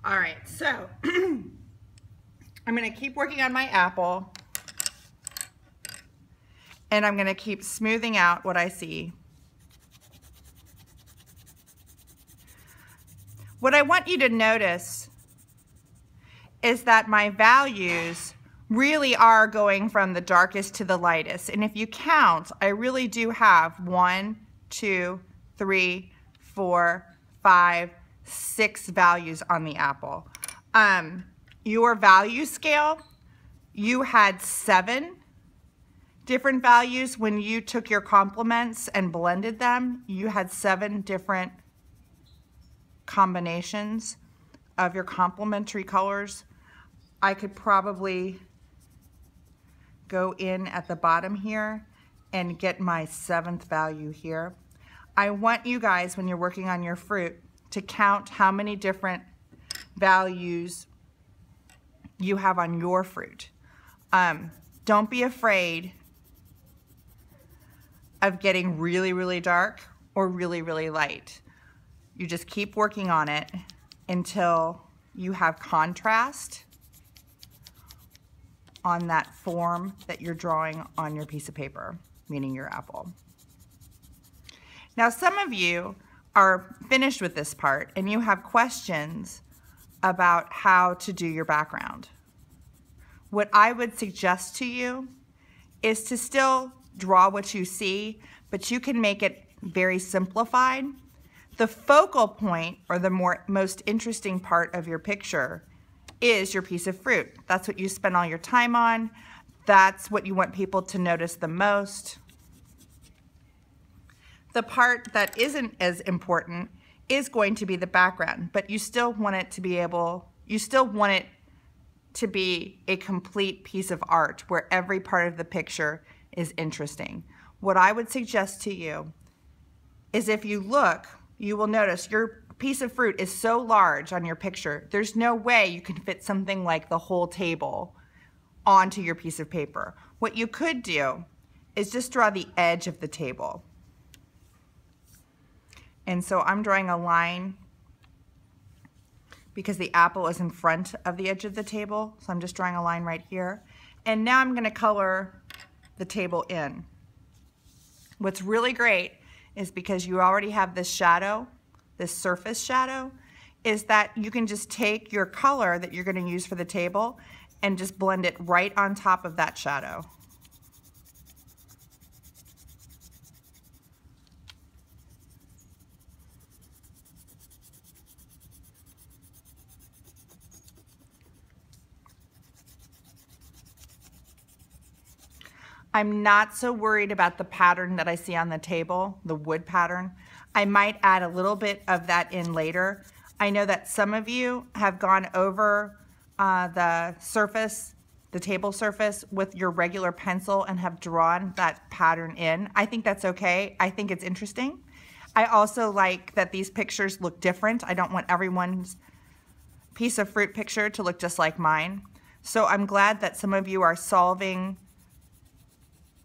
All right, so I'm going to keep working on my apple, and I'm going to keep smoothing out what I see. What I want you to notice is that my values really are going from the darkest to the lightest. And if you count, I really do have 1, 2, 3, 4, 5, 6 values on the apple. Your value scale, you had 7 different values. When you took your complements and blended them, you had 7 different combinations of your complementary colors. I could probably go in at the bottom here and get my 7th value here. I want you guys, when you're working on your fruit, to count how many different values you have on your fruit. Don't be afraid of getting really, really dark or really, really light. You just keep working on it until you have contrast on that form that you're drawing on your piece of paper, meaning your apple. Now, some of you are finished with this part and you have questions about how to do your background. What I would suggest to you is to still draw what you see, but you can make it very simplified. The focal point, or the most interesting part of your picture, is your piece of fruit. That's what you spend all your time on. That's what you want people to notice the most. The part that isn't as important is going to be the background, but you still want it to be a complete piece of art where every part of the picture is interesting. What I would suggest to you is, if you look, you will notice your piece of fruit is so large on your picture, there's no way you can fit something like the whole table onto your piece of paper. What you could do is just draw the edge of the table. And so I'm drawing a line because the apple is in front of the edge of the table. So I'm just drawing a line right here. And now I'm going to color the table in. What's really great is, because you already have this shadow, this surface shadow, is that you can just take your color that you're going to use for the table and just blend it right on top of that shadow. I'm not so worried about the pattern that I see on the table, the wood pattern. I might add a little bit of that in later. I know that some of you have gone over the surface, the table surface, with your regular pencil and have drawn that pattern in. I think that's okay. I think it's interesting. I also like that these pictures look different. I don't want everyone's piece of fruit picture to look just like mine. So I'm glad that some of you are solving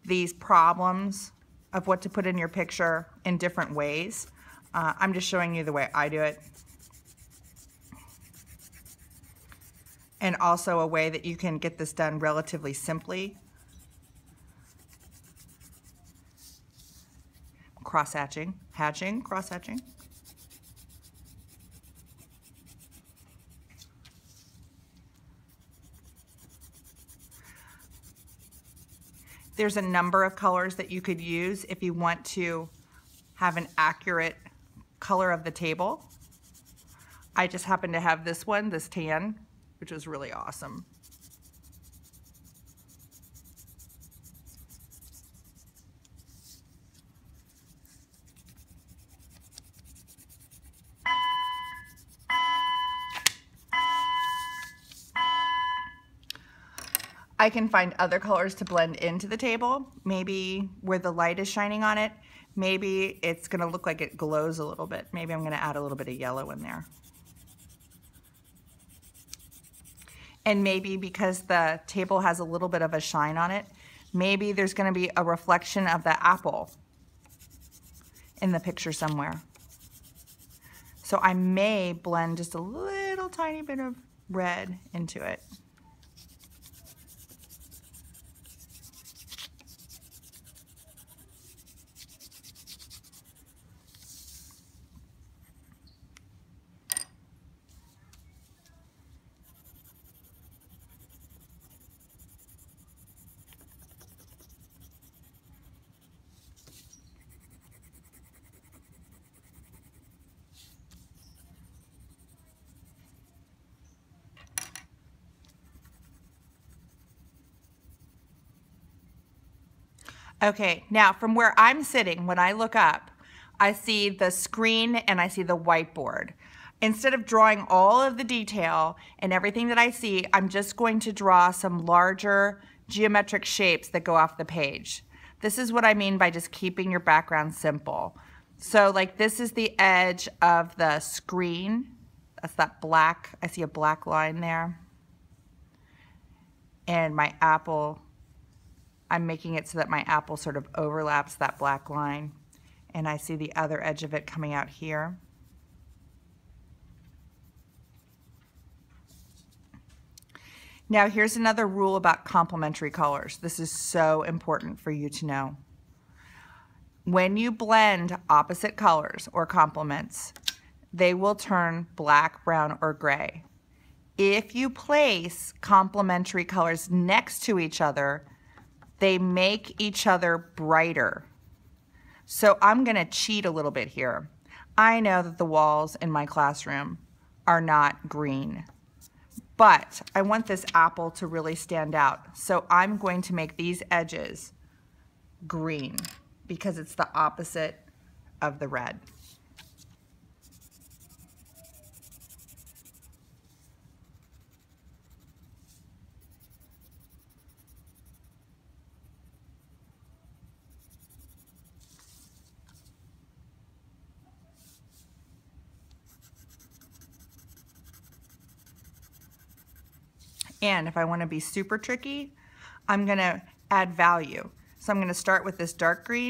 these problems of what to put in your picture in different ways. I'm just showing you the way I do it. And also a way that you can get this done relatively simply. Cross-hatching, cross-hatching. There's a number of colors that you could use if you want to have an accurate color of the table. I just happen to have this one, this tan, which is really awesome. I can find other colors to blend into the table, maybe where the light is shining on it. Maybe it's gonna look like it glows a little bit. Maybe I'm gonna add a little bit of yellow in there. And maybe because the table has a little bit of a shine on it, maybe there's gonna be a reflection of the apple in the picture somewhere. So I may blend just a little little tiny bit of red into it. Okay, now from where I'm sitting, when I look up, I see the screen and I see the whiteboard. Instead of drawing all of the detail and everything that I see, I'm just going to draw some larger geometric shapes that go off the page. This is what I mean by just keeping your background simple. So like this is the edge of the screen. That's that black, I see a black line there. And my apple, I'm making it so that my apple sort of overlaps that black line. And I see the other edge of it coming out here. Now here's another rule about complementary colors. This is so important for you to know. When you blend opposite colors or complements, they will turn black, brown, or gray. If you place complementary colors next to each other, they make each other brighter. So I'm gonna cheat a little bit here. I know that the walls in my classroom are not green, but I want this apple to really stand out. So I'm going to make these edges green because it's the opposite of the red. And if I want to be super tricky, I'm going to add value. So I'm going to start with this dark green